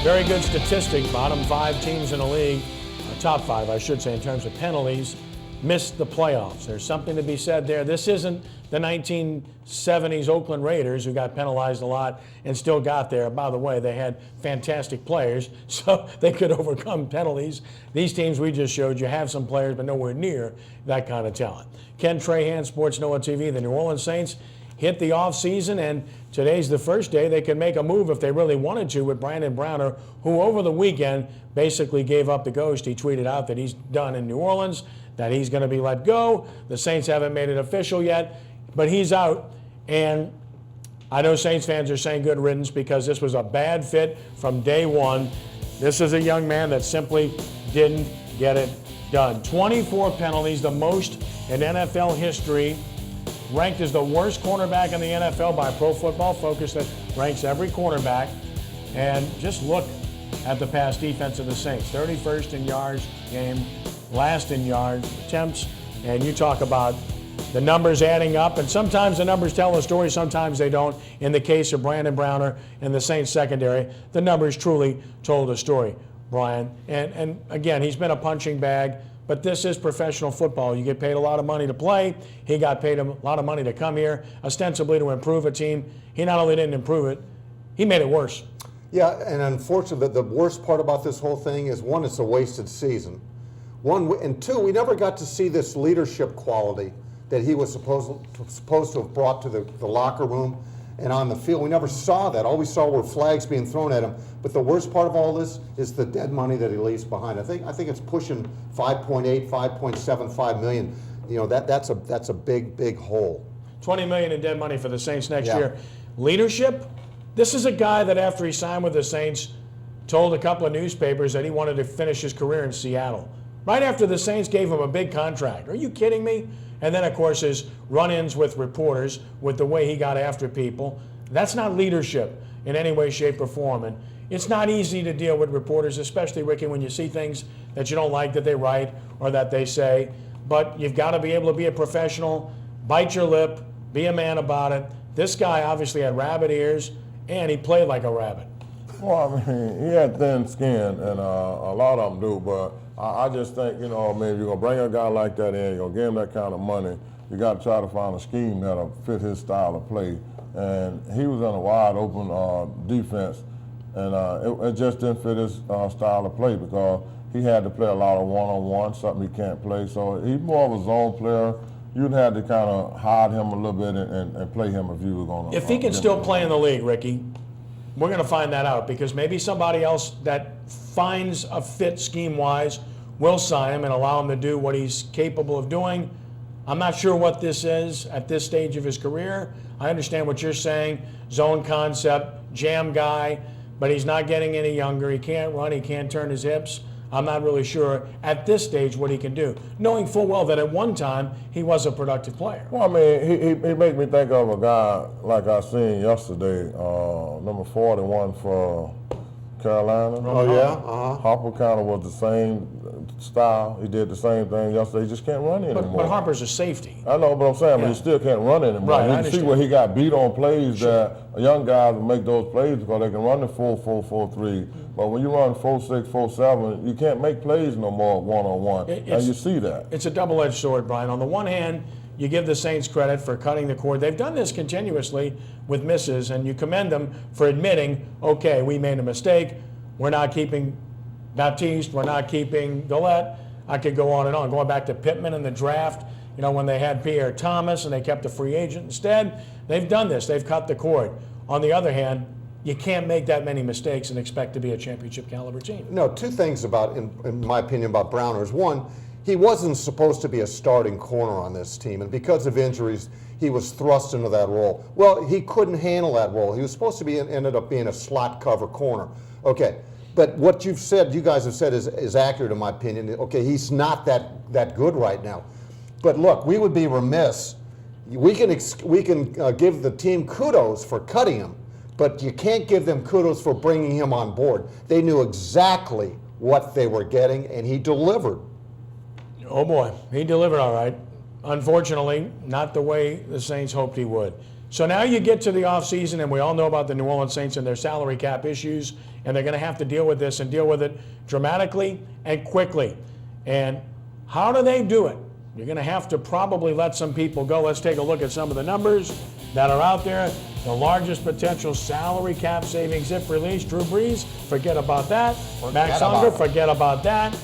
Very good statistic. Bottom 5 teams in the league, top 5, I should say, in terms of penalties, missed the playoffs. There's something to be said there. This isn't the 1970s Oakland Raiders who got penalized a lot and still got there. By the way, they had fantastic players, so they could overcome penalties. These teams we just showed you have some players, but nowhere near that kind of talent. Ken Trahan, sportsNOLAtv. The New Orleans Saints hit the offseason, and today's the first day they can make a move if they really wanted to with Brandon Browner, who over the weekend basically gave up the ghost. He tweeted out that he's done in New Orleans, that he's going to be let go. The Saints haven't made it official yet, but he's out. And I know Saints fans are saying good riddance because this was a bad fit from day one. This is a young man that simply didn't get it done. 24 penalties, the most in NFL history. Ranked as the worst cornerback in the NFL by Pro Football Focus that ranks every cornerback. And just look at the pass defense of the Saints. 31st in yards game, last in yards, attempts, and you talk about the numbers adding up, and sometimes the numbers tell a story, sometimes they don't. In the case of Brandon Browner and the Saints secondary, the numbers truly told a story, Brian. And again, he's been a punching bag, but this is professional football. You get paid a lot of money to play. He got paid a lot of money to come here, ostensibly to improve a team. He not only didn't improve it, he made it worse. Yeah, and unfortunately, the worst part about this whole thing is, one, it's a wasted season. One, and two, we never got to see this leadership quality that he was supposed to have brought to the locker room and on the field. We never saw that. All we saw were flags being thrown at him. But the worst part of all this is the dead money that he leaves behind. I think it's pushing 5.8, 5.75 million. You know, that's a big hole. 20 million in dead money for the Saints next year. Leadership. This is a guy that after he signed with the Saints told a couple of newspapers that he wanted to finish his career in Seattle. Right after the Saints gave him a big contract. Are you kidding me? And then, of course, his run-ins with reporters, with the way he got after people. That's not leadership in any way, shape, or form. And it's not easy to deal with reporters, especially, Ricky, when you see things that you don't like that they write or that they say. But you've got to be able to be a professional, bite your lip, be a man about it. This guy obviously had rabbit ears, and he played like a rabbit. Well, I mean, he had thin skin, and a lot of them do, but I just think, you know, I mean, if you're going to bring a guy like that in, you're going to give him that kind of money, you got to try to find a scheme that'll fit his style of play. And he was in a wide open defense, and it just didn't fit his style of play because he had to play a lot of one-on-one, something he can't play. So he's more of a zone player. You'd have to kind of hide him a little bit and play him if you were going to. If he can still play in the league, Ricky, we're going to find that out because maybe somebody else that finds a fit scheme-wise will sign him and allow him to do what he's capable of doing. I'm not sure what this is at this stage of his career. I understand what you're saying, zone concept, jam guy, but he's not getting any younger. He can't run, he can't turn his hips. I'm not really sure at this stage what he can do, knowing full well that at one time he was a productive player. Well, I mean, he made me think of a guy like I seen yesterday, number 41 for Carolina. Oh, yeah? Harper kind of was the same style. He did the same thing yesterday. He just can't run anymore. But Harper's a safety. I know, but I'm saying, but he still can't run anymore. Right, you can see where he got beat on plays that young guys will make those plays because they can run the 4-4-4-3. But when you run 4-6, 4-7, you can't make plays no more one-on-one. And you see that. It's a double-edged sword, Brian. On the one hand, you give the Saints credit for cutting the cord. They've done this continuously with misses, and you commend them for admitting, okay, we made a mistake. We're not keeping Baptiste. We're not keeping Galette. I could go on and on. Going back to Pittman in the draft, you know, when they had Pierre Thomas and they kept a free agent instead. They've done this. They've cut the cord. On the other hand, you can't make that many mistakes and expect to be a championship caliber team. No, two things about, in my opinion, about Browner is one, he wasn't supposed to be a starting corner on this team, and because of injuries, he was thrust into that role. Well, he couldn't handle that role. He was supposed to be, ended up being a slot cover corner. Okay, but what you guys have said is accurate in my opinion. Okay, he's not that good right now. But look, we would be remiss. We can give the team kudos for cutting him, but you can't give them kudos for bringing him on board. They knew exactly what they were getting, and he delivered. Oh boy, he delivered all right. Unfortunately, not the way the Saints hoped he would. So now you get to the offseason, and we all know about the New Orleans Saints and their salary cap issues, and they're going to have to deal with this and deal with it dramatically and quickly. And how do they do it? You're going to have to probably let some people go. Let's take a look at some of the numbers that are out there. The largest potential salary cap savings if released. Drew Brees, forget about that. Max Unger, forget about that.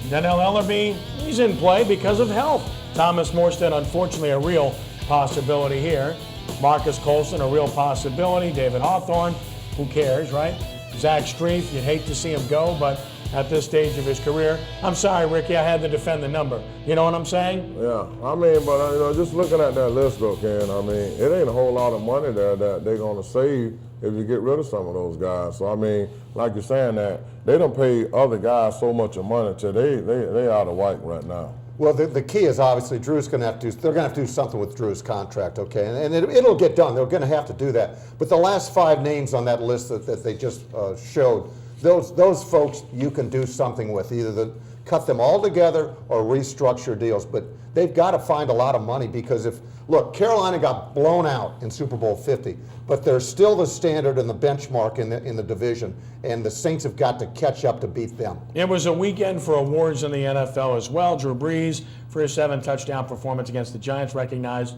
Daniel Ellerbe, he's in play because of health. Thomas Morstead, unfortunately, a real possibility here. Marcus Colson, a real possibility. David Hawthorne, who cares, right? Zach Strief, you'd hate to see him go, but at this stage of his career, I'm sorry, Ricky, I had to defend the number. You know what I'm saying? Yeah, I mean, but just looking at that list, though, Ken, I mean, it ain't a whole lot of money there that they're going to save if you get rid of some of those guys. So I mean, like you're saying, that they don't pay other guys so much of money till they out of whack right now. Well, the key is obviously they're going to have to do something with Drew's contract, okay? And it'll get done. They're going to have to do that. But the last 5 names on that list that they just showed, those folks you can do something with, either cut them all together or restructure deals. But they've got to find a lot of money because look, Carolina got blown out in Super Bowl 50, but they're still the standard and the benchmark in the division, and the Saints have got to catch up to beat them. It was a weekend for awards in the NFL as well. Drew Brees, for his 7-touchdown performance against the Giants, recognized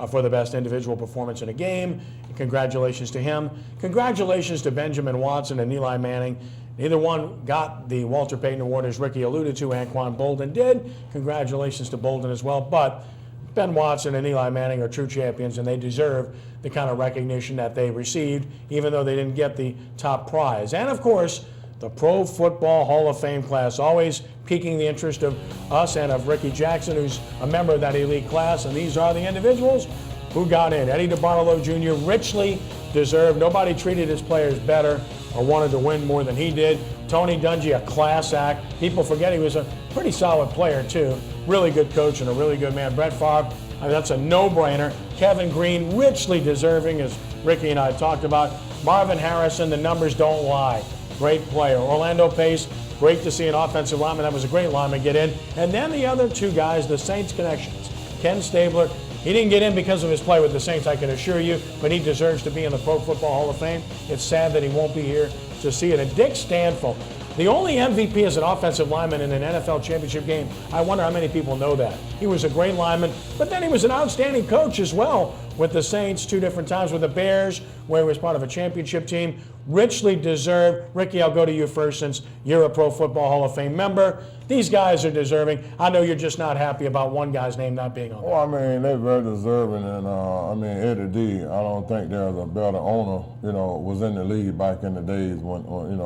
for the best individual performance in a game. Congratulations to him. Congratulations to Benjamin Watson and Eli Manning. Neither one got the Walter Payton Award, as Ricky alluded to. Anquan Bolden did. Congratulations to Bolden as well. But Ben Watson and Eli Manning are true champions, and they deserve the kind of recognition that they received, even though they didn't get the top prize. And, of course, the Pro Football Hall of Fame class, always piquing the interest of us and of Ricky Jackson, who's a member of that elite class. And these are the individuals who got in. Eddie DeBartolo Jr., richly deserved. Nobody treated his players better or wanted to win more than he did. Tony Dungy, a class act. People forget he was a pretty solid player, too. Really good coach and a really good man. Brett Favre, that's a no-brainer. Kevin Green, richly deserving, as Ricky and I talked about. Marvin Harrison, the numbers don't lie. Great player. Orlando Pace, great to see an offensive lineman. That was a great lineman get in. And then the other 2 guys, the Saints connections. Ken Stabler, he didn't get in because of his play with the Saints, I can assure you, but he deserves to be in the Pro Football Hall of Fame. It's sad that he won't be here to see it. And Dick Stanfill, the only MVP as an offensive lineman in an NFL championship game. I wonder how many people know that. He was a great lineman, but then he was an outstanding coach as well with the Saints 2 different times, with the Bears, where he was part of a championship team. Richly deserved. Ricky, I'll go to you first since you're a Pro Football Hall of Fame member. These guys are deserving. I know you're just not happy about one guy's name not being on there. Well, I mean, they're very deserving, and I mean, Eddie D, I don't think there's a better owner, was in the league back in the days when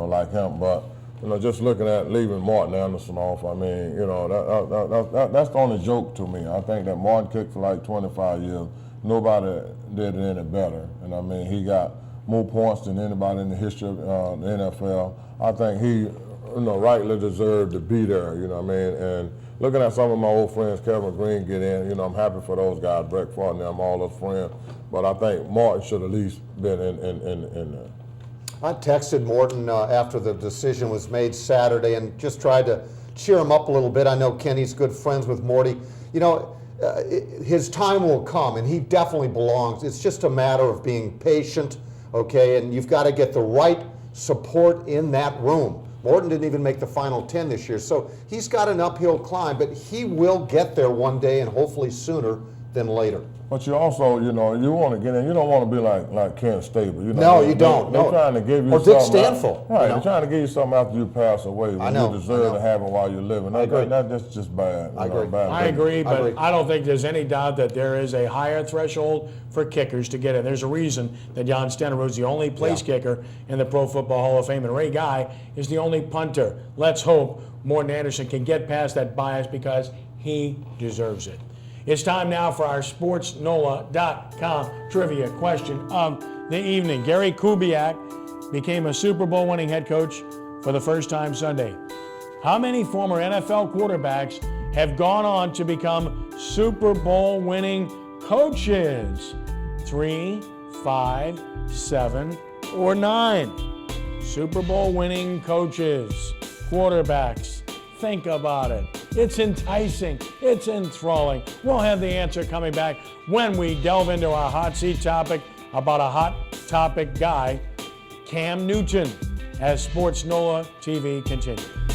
like him, but just looking at leaving Martin Anderson off, I mean, that's the only joke to me. I think that Martin kicked for like 25 years. Nobody did it any better. And I mean, he got more points than anybody in the history of the NFL. I think he, rightly deserved to be there, And looking at some of my old friends, Kevin Green get in, I'm happy for those guys, Brett Favre and them, all those friends. But I think Martin should at least been in there. I texted Morton after the decision was made Saturday and just tried to cheer him up a little bit. I know Kenny's good friends with Morty. His time will come, and he definitely belongs. It's just a matter of being patient, okay? And you've got to get the right support in that room. Morton didn't even make the final 10 this year, so he's got an uphill climb, but he will get there one day, and hopefully sooner than later. But you also, you want to get in. You don't want to be like Ken Stabler. No, you don't. They're trying to give you or Dick Stanfill. Right, they're trying to give you something after you pass away. When you deserve to have it while you're living. That's just bad. I agree. I agree, but I don't think there's any doubt that there is a higher threshold for kickers to get in. There's a reason that Jan Stenerud is the only place kicker in the Pro Football Hall of Fame, and Ray Guy is the only punter. Let's hope Morton Anderson can get past that bias because he deserves it. It's time now for our sportsNOLA.com trivia question of the evening. Gary Kubiak became a Super Bowl winning head coach for the first time Sunday. How many former NFL quarterbacks have gone on to become Super Bowl winning coaches? 3, 5, 7, or 9? Super Bowl winning coaches, quarterbacks. Think about it. It's enticing. It's enthralling. We'll have the answer coming back when we delve into our hot seat topic. about a hot topic guy, Cam Newton, as Sports NOLA TV continues.